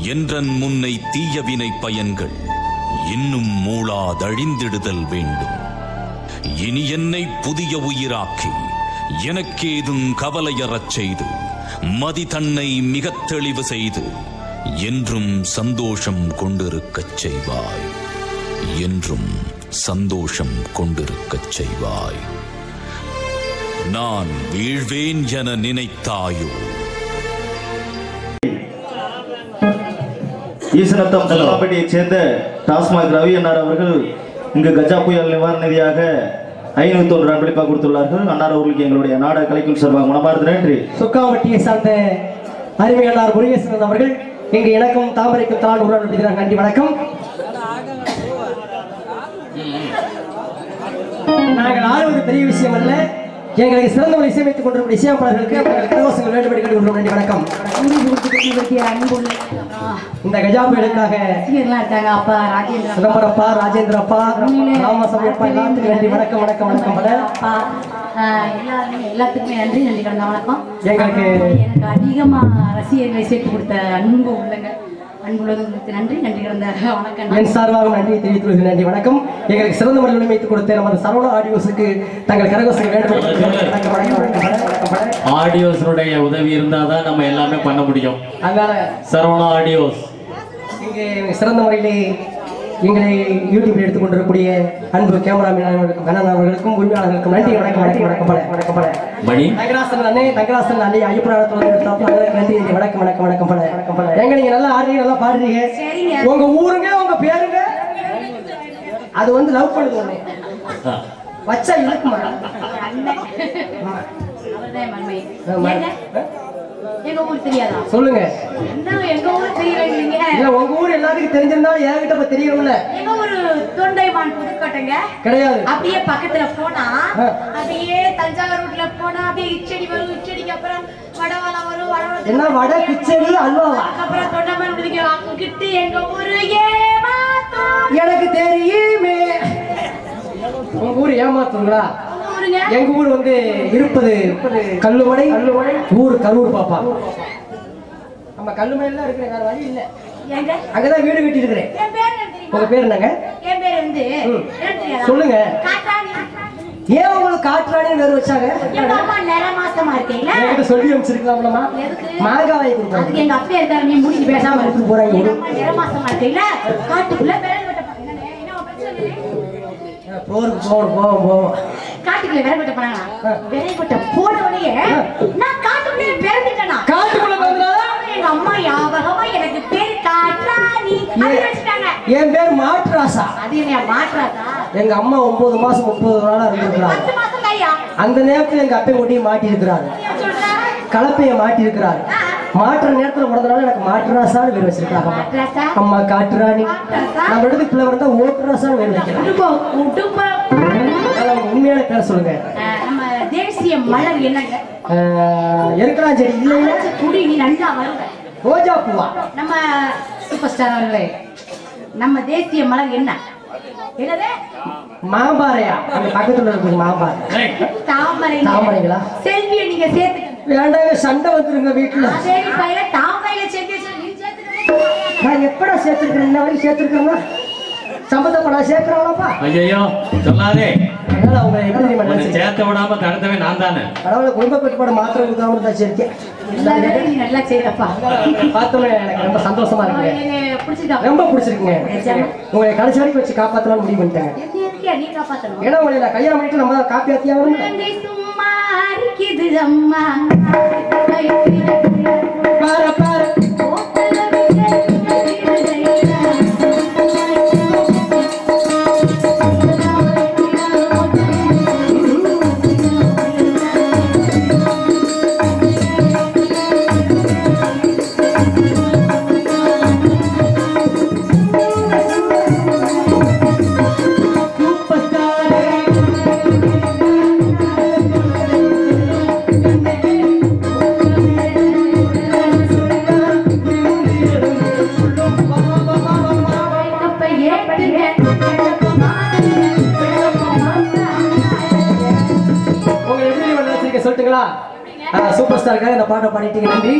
என்றன் முன்னை தீயவினை பயன்கள் இன்னும் மூளாதழிந்திடுதல் வேண்டும். இனி என்னை புதிய உயிராக்கி எனக்கேதும் கவலையறச் செய்து மதி தன்னை மிகத் தெளிவு செய்து என்றும் சந்தோஷம் கொண்டிருக்கச் செய்வாய். என்றும் சந்தோஷம் கொண்டிருக்கச் செய்வாய். நான் வீழ்வேன் என நினைத்தாயோ? ஈசனத்தம் சல்லாப்பேட்டையைச் சேர்ந்த டாஸ்மாக் ரவி அன்னார் அவர்கள் இங்கு கஜா புயல் நிவாரண நிதியாக 501 அன்பளிப்பாக கொடுத்துள்ளார்கள். அன்னார் அவர்களுக்கு எங்களுடைய நாடக கலைக்கும் சார்பாக மனமார்ந்த நன்றி. சுக்காவட்டியை சார்ந்த அறிவியலாளர் முருகேசன் அவர்கள் இங்கு எனக்கும் தாமரைக்கும் தான் உருவாக்குகிறார். நன்றி, வணக்கம். நாங்கள் ஆடுவது பெரிய விஷயம் அல்ல, எங்களுக்கு சிறந்த ஒரு இசையமைத்துக் கொண்டிருக்கும் இசையமைப்பாளர்களுக்கு கரகோஷங்கள் வேண்டுபடி கேட்டுக்கொள்கிறோம். நன்றி, வணக்கம். இந்த கஜா புயலுக்காக அப்பா ராஜேந்திர சிதம்பரப்பா, ராஜேந்திரப்பா, ராமசாமியப்பா எல்லாத்துக்கும் நன்றி, வணக்கம் வணக்கம் வணக்கம். எல்லாத்துக்குமே நன்றி, நன்றி கடந்த வணக்கம். எங்களுக்கு அதிகமா ரசிகர்களை சேர்த்து கொடுத்த அன்பு உள்ளங்க அன்புள்ளவர்களுக்கு நன்றி, நன்றி கடந்த வணக்கம். என் சார்பாக நன்றி தெரிவித்துள்ளது. நன்றி, வணக்கம். எங்களுக்கு சிறந்த முறையில் உரிமைத்து கொடுத்த நமது சரவணா ஆடியோஸுக்கு தங்கள் கரகோஷங்கள் வேண்டும். ஆடியோஸுடைய உதவி இருந்தாதான் நம்ம எல்லாமே பண்ண முடியும். அதனால சரவணா ஆடியோஸ் இங்கே சிறந்த முறையிலே எங்களை யூடியூப்ல எடுத்துக்கொண்டிருக்கக்கூடிய அன்பு கேமராமேன் கண்ணன் அவர்களுக்கும் உரிமையாளர்களுக்கும் நன்றி, வணக்கம் வணக்கம் வணக்கம் வணக்கம் பல மணி தங்கராசன் அண்ணே, தங்கராசன் அண்ணே ஐயப்பனாரத்தில் நன்றி, வணக்கம் வணக்கம் வணக்கம் பல வணக்கம் பல. எங்க நீங்க நல்லா ஆடுறீங்க, நல்லா பாடுறீங்க. உங்க ஊருங்க, உங்க பேருங்க, அது வந்து லவ் பண்ணுது ஒண்ணு வச்சா இழுக்குமா? எங்க ஊர் தெரியாதா? சொல்லுங்க. எங்க ஊர் தெரியல. இல்ல, உங்க ஊர் எல்லாத்துக்கும் தெரிஞ்சிருந்தாலும் என்கிட்ட இப்ப தெரியணும்ல. எங்க ஊரு தொண்டைமான் புதுக்கோட்டைங்க கிடையாது. அப்படியே பக்கத்துல போனா அப்படியே தஞ்சாவூர் ரூட்ல போனா அப்படியே இச்சடி வரும், இச்சடிக்கு அப்புறம் வடவாளம் வரும், வடவாளம் என்ன வட கிச்சடி அல்வாவா? அப்புறம் தொண்டைமான் புதுக்கு அங்கிட்டு எங்க ஊரு ஏமாத்தூர். எனக்கு தெரியுமே. உங்க ஊர் ஏமாத்தூங்களா? எங்க ஊர் வந்து இருப்பது கல்லுமடை, ஊர் கரூர் பாப்பா. நம்ம கல்லுமடையில இருக்கிற வேற வழி இல்ல, அங்கதான் வீடு கட்டி இருக்கிறேன். உங்க பேர் என்னங்க? என் பேர் வந்து சொல்லுங்க. ஏன் உங்களுக்கு காற்றானே வேறு வச்சாங்க? எங்க அம்மா நிறமாசமா இருக்கீங்களா? என்கிட்ட சொல்லி அமைச்சிருக்கலாம்லமா? மாங்காய் வாங்கி கொடுத்தாங்க. அதுக்கு எங்க அப்பா இருக்காரு, நீ முடிச்சு பேசாம இருக்கு போறாங்க. நிறமாசமா இருக்கீங்களா? காட்டுக்குள்ள விரல் வெட்ட போவோம். காட்டுக்குள்ள விரல் வெட்ட போனாங்க. விரல் வெட்ட போன உடனே நான் காட்டுக்குள்ளே பிறந்துட்டேனா? காட்டுக்குள்ள பிறந்தா எங்க அம்மா யாபகமா எனக்கு பேர் காற்றாணி அப்படி வச்சிட்டாங்க. என் பேர் மாட்ராசா. அது என்ன மாட்ராசா? எங்க அம்மா 9 மாசம் 30 நாளா இருந்திருக்காங்க. 10 மாசம் கையா? அந்த நேரத்துல எங்க அப்பா ஒட்டி மாட்டி இருக்கிறாரு, கலப்பைய மாட்டி இருக்கிறாரு. மாற்ற நேரத்துல பிறந்தனால எனக்கு மாட்ராசான்னு பேர் வச்சிருக்காங்க. அம்மா காட்டுராணி. நம்ம இடத்துக்கு பிள்ளை வந்தா ஓட்டுராசான்னு பேர் வைக்கிறேன். உண்மையான பேர் சொல்லுங்க. நம்ம தேசிய மலர் என்னங்க? இருக்கலாம். சரி, இல்லையா குடி நீ நல்லா வருவ. ரோஜா பூவா? நம்ம சூப்பர் ஸ்டார் அவர்களே, நம்ம தேசிய மலர் என்ன? என்னது? மாம்பாறையா? அந்த பக்கத்துல இருக்கு மாம்பாறை. தாமரை. தாமரைங்களா? செல்வியை நீங்க சேர்த்து வேண்டாங்க, சண்டை வந்துருங்க வீட்டுல. சரி பையில தாமரையில செல்வி நீ சேர்த்துக்க. நான் எப்படா சேர்த்திருக்கேன்? இந்த வரைக்கும் சேர்த்திருக்கேன்னா சம்பந்தப்படா சேர்க்கிறாங்களாப்பா? ஐயோ சொல்லாதே. அவங்க எப்படி சேர்த்த விடாம தடுத்தவே நான் தானே. பரவாயில்ல, குடும்ப கட்டுப்பாடு மாத்திரம் கொடுக்காம தான் சேர்த்தேன். நீ நல்லா செய்யறப்பா. பார்த்தோமே எனக்கு ரொம்ப சந்தோஷமா இருக்கு, ரொம்ப பிடிச்சிருக்குங்க. உங்களை கடைசி வரைக்கும் வச்சு காப்பாத்தலாம்னு முடிவு பண்ணிட்டாங்க. நீ காப்பாத்தணும். ஏன்னா உங்களை நான் கையாள பண்ணிட்டு நம்ம காப்பி ஆத்தியாகணும். சும்மா இருக்குது அம்மா பாரு பாரு சொல்லிட்டுங்களா? சூப்பர் ஸ்டாருக்காக இந்த பாட்டை பாடிட்டீங்க, நன்றி.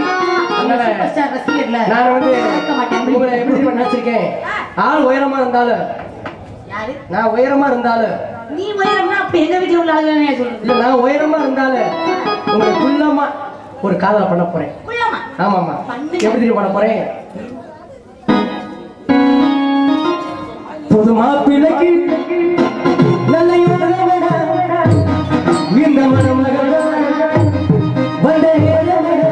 நான் வந்து உங்களை எப்படி நினைச்சிருக்கேன்? ஆள் உயரமா இருந்தாலும் யாரு நான் உயரமா இருந்தாலும் நீ உயரம்னா அப்ப எங்க வீட்டுல உள்ள ஆளுங்க சொல்லுங்க. இல்ல நான் உயரமா இருந்தாலும் உங்களை குள்ளமா ஒரு காதலை பண்ண போறேன். உள்ளமா ஆமாமா. பண்ணுங்க. எப்படி பண்ண போறேன்? புது மாப்பிள்ளைக்கு நல்ல யோகமடா, இந்த மணமகளா வந்த ஏழமடா.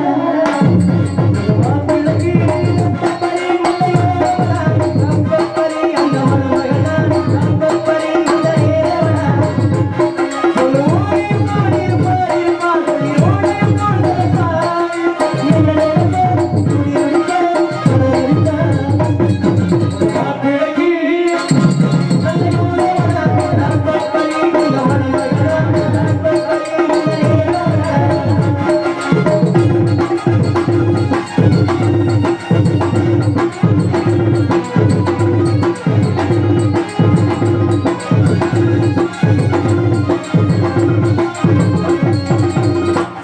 புது மாப்பிள்ளைக்கு நல்ல யோகமடா, நம்பப்படி அந்த மணமகளா, நம்பப்படி அந்த ஏழமடா. சொல்லுவோமே பாடி பாடி பாடி ஓடி கொண்டாய் என்னோட குடியிருக்க மாப்பிள்ளைக்கு நல்ல யோகமடா, நம்பப்படி அந்த மணமகளா, நம்பப்படி அந்த ஏழமடா.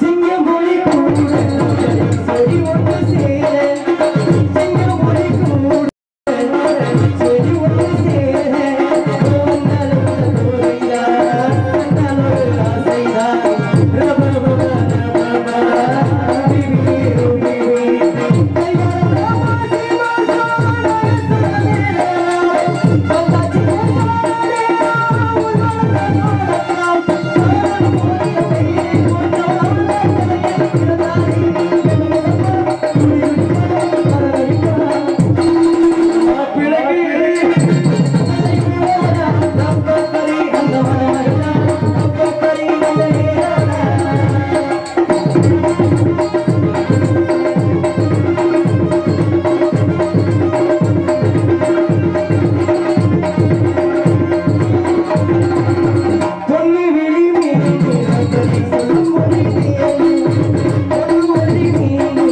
சிங்கமொழி கூட செடி ஒன்று சேர, சிங்கமொழி கூட செடி ஒன்று சேர, நல்ல கோரியா நல்ல ஆசைதா ரப ரப ரப பிபி பிபி பொன்னி விழி மீது சொல்லும் மொழி தேனு, சொல்லும் மொழி மீது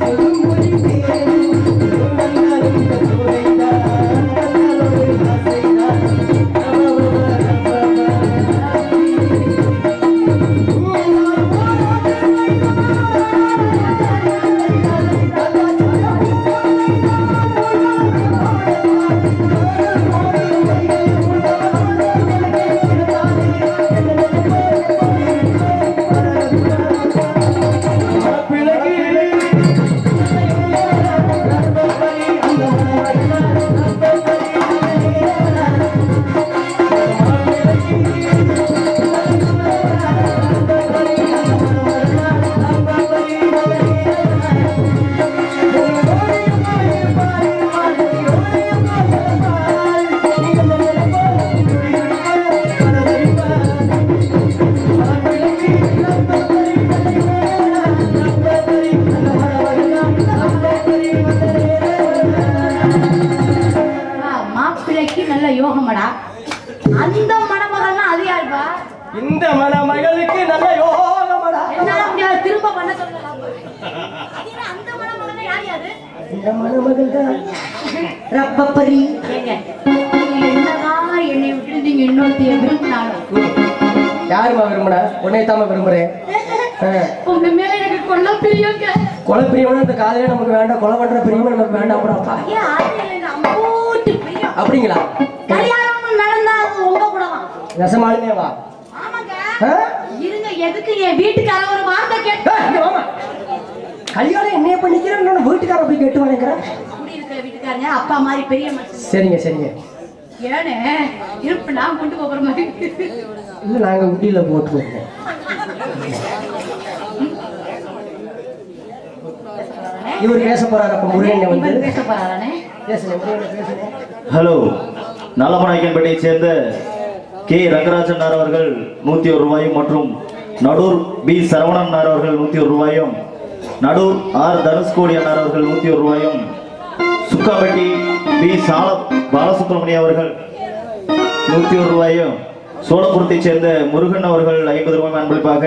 சொல்லும் மொழி தேனு, நன்னாலும் தோரைதா நன்னாலும் ஆசைதா மாப்பிள்ளைக்கு நல்ல யோகமடா. அந்த மணமகள்னா அது யாருப்பா? இந்த மணமகளுக்கு நல்ல யோகமடா. என்னால முடியாது, திரும்ப பண்ண சொல்லலாம். அந்த மணமகள்னா யார் யாரு? இந்த மணமகள் தான் ரப்பப்பரி. ஏங்க, நீங்க என்னதான் என்னை விட்டு நீங்க இன்னொருத்தைய விரும்பினாலும் யாருமா விரும்புனா? உன்னை தாம விரும்புறேன். உங்க மேல எனக்கு கொல்ல பிரியுங்க. கொலை பிரியவன இந்த காலையில நமக்கு வேண்டாம், கொலை பண்ற பிரியமா நமக்கு வேண்டாம். அப்புறம்ப்பா ஏன் ஆசை இல்லைங்க, அம்போட்டு பிரியம். அப்படிங்களா? கல்யாணம் நடந்தா அது உங்க கூட தான். நெசமாலுமே வா. ஆமாங்க. ஆ? இருங்க, எதுக்கு என் வீட்டுக்கார ஒரு வார்த்தை கேட்டு இங்க வாமா. கல்யாணம் என்னைய பண்ணிக்கிறேன்னு வீட்டுக்கார போய் கேட்டு வாங்கிக்கிறேன். அப்படி இருக்கிற வீட்டுக்காரங்க அப்பா மாதிரி பெரிய மனுஷன். சரிங்க சரிங்க. ஏனே இருப்பு நான் கொண்டு போகிற மாதிரி. இல்ல நாங்க உண்டியில போட்டுருவோம். இவர் பேச போறாரு. அப்ப முருகன் வந்து இவர் பேச போறாரானே? பேசுங்க முருகன் பேசுங்க. ஹலோ, நல்லமநாயக்கன்பேட்டையை சேர்ந்த கே ரங்கராஜன் அவர்கள் 101 ரூபாயும் மற்றும் நடூர் பி சரவணன் அவர்கள் 101 ரூபாயும், நடூர் ஆர் தனுஷ்கோடி அண்ணார் அவர்கள் 101 ரூபாயும், சுக்காப்பட்டி பி பாலசுப்ரமணியம் அவர்கள் 101 ரூபாயும், சோழபுரத்தைச் சேர்ந்த முருகன் அவர்கள் 50 ரூபாய் அன்பளிப்பாக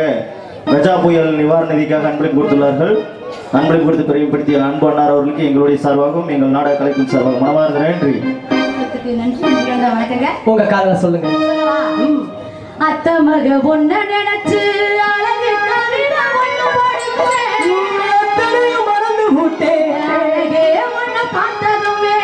கஜா புயல் நிவாரண நிதிக்காக அன்பளிப்பு கொடுத்துள்ளார்கள். அன்பளிப்பு கொடுத்து பெருமைப்படுத்திய அன்பு அண்ணார் அவர்களுக்கு எங்களுடைய சார்பாகவும் எங்கள் நாடக கலைக்கும் சார்பாக மனமார்ந்த நன்றி. உங்க காதல சொல்லுங்க. அத்த மக ஒன்ன நினைச்சு அழகு கவிதை ஒண்ணு படிப்பேன். மறந்து விட்டேன். அழகே ஒண்ணு பார்த்ததுமே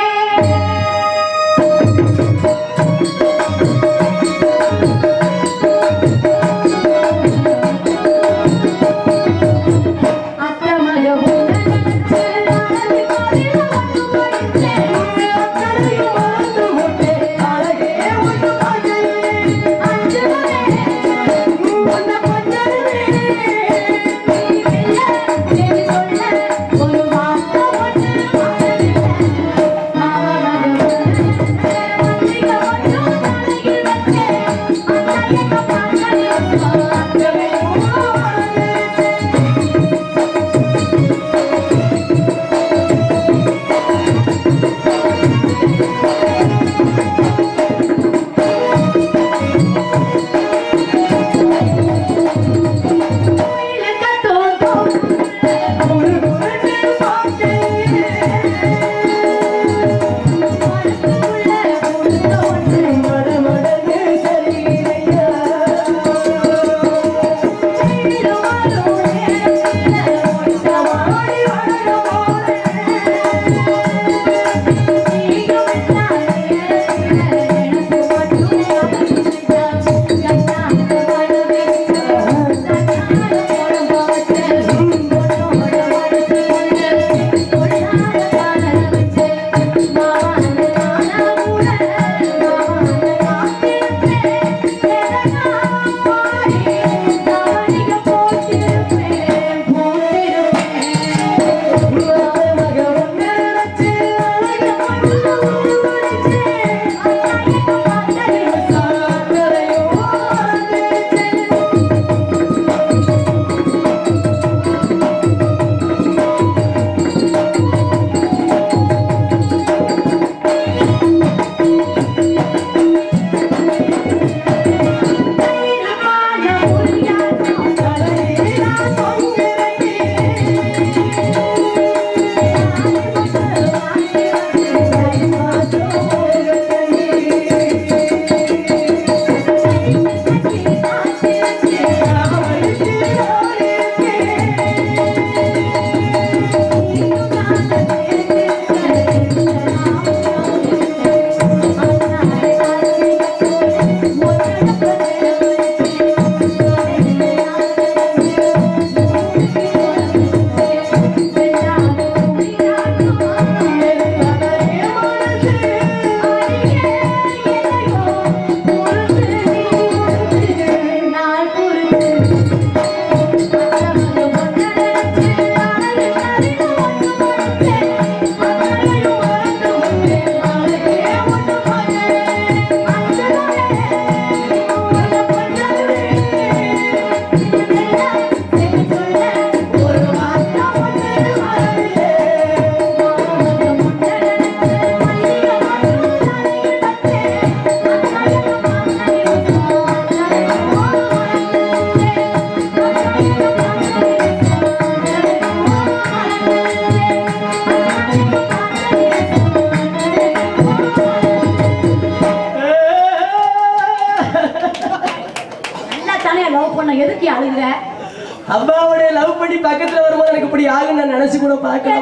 அம்மாவுடைய லவ் பண்ணி பக்கத்துல வரும்போது எனக்கு இப்படி ஆகும் நான் நினைச்சு கூட பார்க்கல.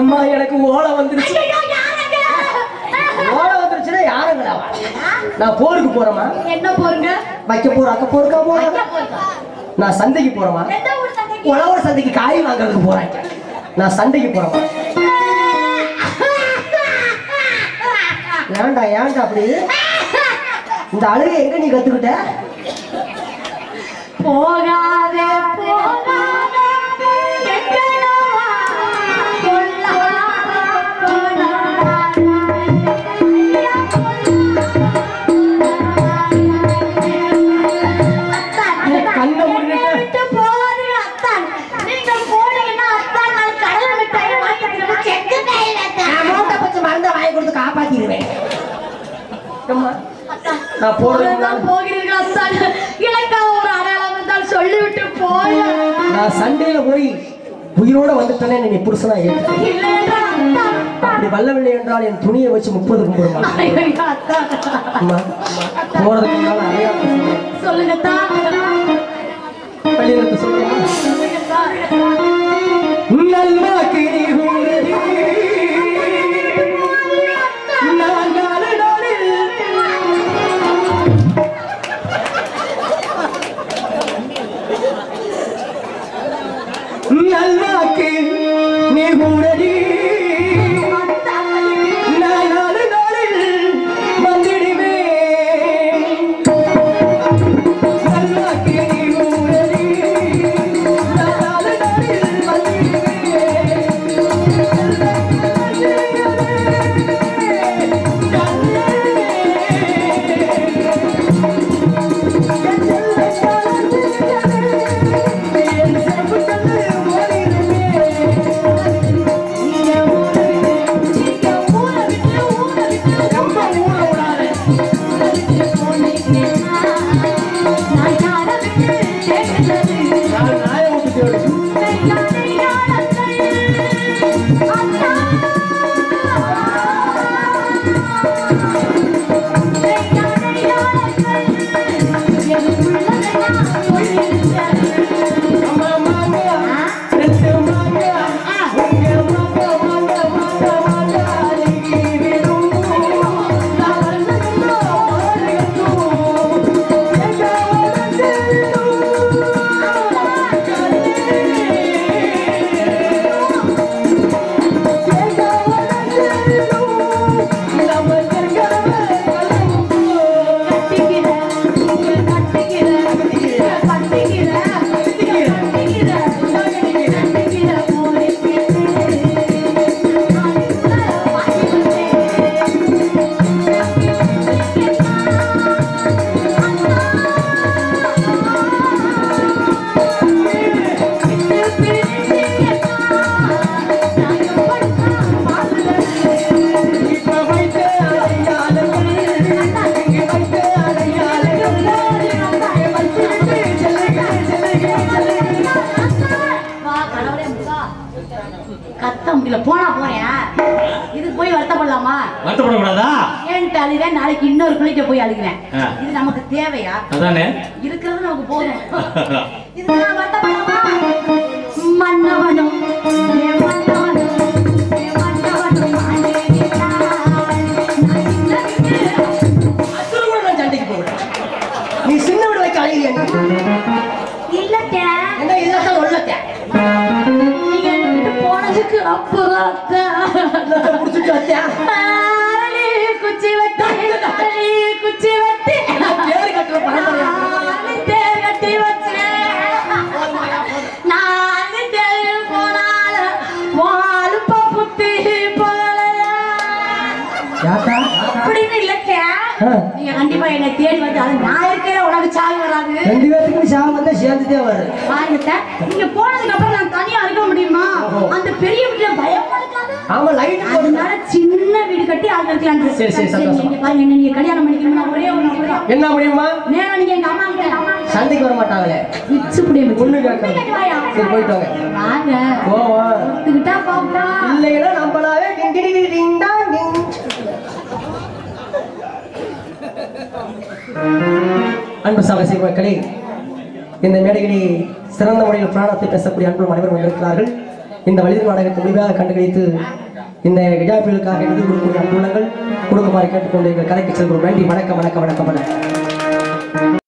அம்மா எனக்கு ஓலை வந்துருச்சு. ஓலை வந்துருச்சுன்னா யாருங்களா? நான் போருக்கு போறேமா? என்ன போறீங்க? வைக்க போற அக்க போருக்கா போறேன். நான் சந்தைக்கு போறேமா? உழவர் சந்தைக்கு காய் வாங்குறதுக்கு போறேன். நான் சந்தைக்கு போறேமா? ஏன்டா ஏன்டா அப்படி இந்த அழுகை எங்க நீ கத்துக்கிட்ட? போகாதே போகாதே எங்கடவா கண்ணை மூடிட்டு போகாதே அத்தான். நீங்க போனீங்கன்னா அத்தான் நான் கடலை மிட்டாய் வாங்கிக்கிறேன். செக்கு கையில மூட்டை பச்சை மருந்தை வாங்கி கொடுத்து காப்பாத்திடுவேன். நான் போகிறீர்கள் அத்தான். எனக்கு ஒரு அடையாளம் இருந்தால் சொல்லிவிட்டு போய் நான் சண்டையில போய் உயிரோட வந்துட்டேனே நீ புருஷனா ஏற்று. அப்படி வல்லவில்லை என்றால் என் துணியை வச்சு 30 கும்பிடுமா? போறதுக்கு முன்னால அடையாளம் சொல்லுங்க பள்ளியிலிருந்து சொல்லுங்க. நல்வாக்கு நீ முடியல போனா போறேன் இதுக்கு போய் வருத்தப்படலாமா வருத்தப்படக்கூடாதா ஏன்ட்டு அழுகிறேன் நாளைக்கு இன்னொரு பிள்ளைகிட்ட போய் அழுகிறேன் இது நமக்கு தேவையா அதானே இருக்கிறது நமக்கு போதும் இதுக்கு நான் வருத்தப்படலாமா மன்னவனும் சண்டைக்கு போக நீ சின்ன விட வைக்க அழகிய இல்லத்தே என்ன இல்லத்தான் உள்ளத்தே நீங்க போனதுக்கு அப்புறம் முடிச்சுட்டு வச்சா குச்சி வெட்டி குச்சி வெட்டி பேரு கட்டுற பரம்பரையா தேர் கட்டி வச்சேன் நான் தேர் போனால வாழுப்ப புத்தி போகலையா யாத்தா அப்படின்னு இல்லத்தே நீங்க கண்டிப்பா என்னை தேடி வந்து அது நான் இருக்கிற உனக்கு சாவி வராது 2 பேத்துக்கு சாவு வந்தா சேர்ந்துட்டே வருது பாருங்க நீங்க போனதுக்கு அப்புறம் நான் தனியா இருக்க முடியுமா அந்த பெரிய வீட்டுல பயமா இருக்காது ஆமா லைட் அதனால சின்ன வீடு கட்டி அங்க இருக்கலாம் சரி, சரி, சந்தோஷம். நீங்க பாருங்க என்ன நீங்க கல்யாணம் பண்ணிக்கணும்னா ஒரே ஒரு என்ன முடியுமா நேரம் நீங்க எங்க அம்மா கிட்ட சண்டைக்கு வர மாட்டாங்களே மிச்சு புடிய பொண்ணு கேட்கணும் சரி போயிட்டு வாங்க வாங்க போவா ஒத்துக்கிட்டா பாப்போம் இல்லைன்னா நம்மளாவே டிங் டிங் டிங் டிங் டாங் டிங். அன்பு சகோதரி மக்களே இந்த மேடைகளில் சிறந்த முறையில் பிராணத்தை பேசக்கூடிய அன்பு அனைவரும் வந்திருக்கிறார்கள் இந்த வலிது நாடகத்தை முடிவாக கண்டுகளித்து இந்த விழாக்களுக்காக நிதி கொடுக்கக்கூடிய அன்புள்ளங்கள் கொடுக்குமாறு கேட்டுக்கொண்டு எங்கள் கதைக்கு செல்கிறோம் நன்றி வணக்கம் வணக்கம் வணக்கம் வணக்கம்